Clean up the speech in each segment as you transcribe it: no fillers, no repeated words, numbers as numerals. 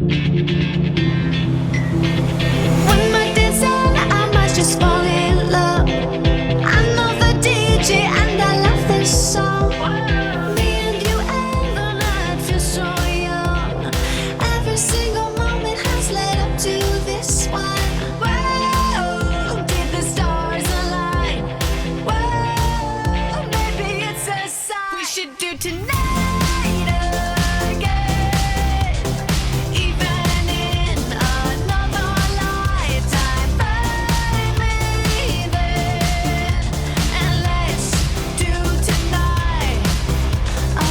When my days end, I might just fall in love. I know the DJ and I love this song. Me and you and the night feel so young. Every single moment has led up to this one. Whoa, did the stars align? Whoa, maybe it's a sign. We should do tonight again, even in another lifetime. Find me then, and let's do tonight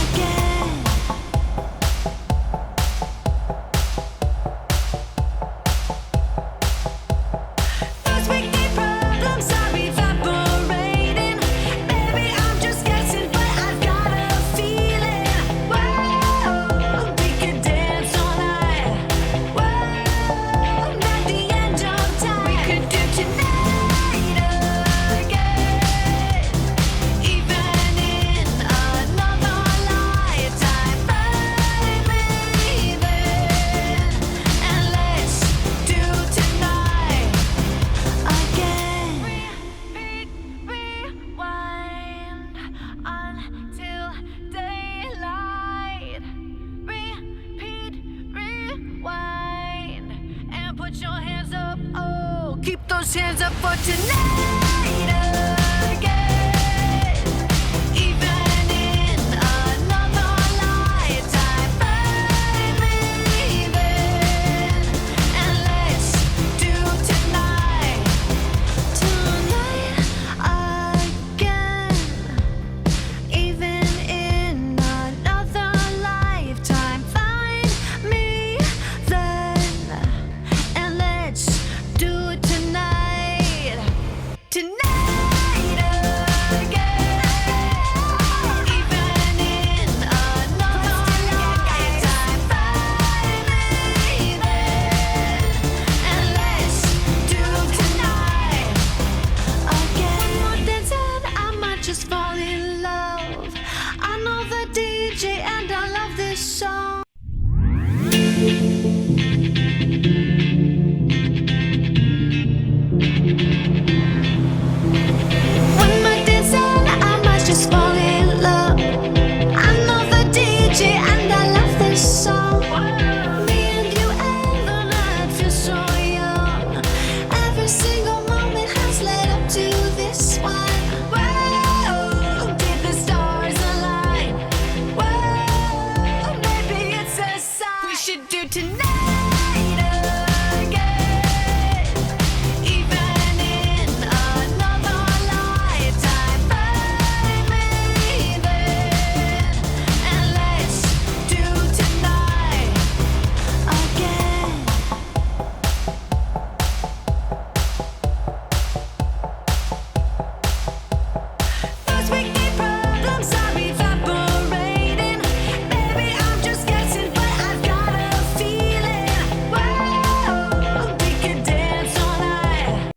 again. Those wicked problems are evaporating. Baby, I'm just guessing, but I've got a feeling. Whoa, we could dance all night. Whoa, not the end of time. We could do tonight again, even in another lifetime. Find me then, and let's do tonight again. Rewind until daylight. Repeat, rewind, and put your hands up. Oh, keep those hands up for tonight again, even in another lifetime. Find me then, and let's do tonight again, even in another lifetime. Find me then, and let's do it tonight again, even in another lifetime. Find me then, and let's do tonight again. One more dance and I might just fall in love. I know the DJ and I love this song. When my days end, I might just fall in love. I know the DJ and I love this song. Me and you and the night feel so young. Every single moment has led up to this one. Whoa, did the stars align? Whoa, maybe it's a sign. We should do tonight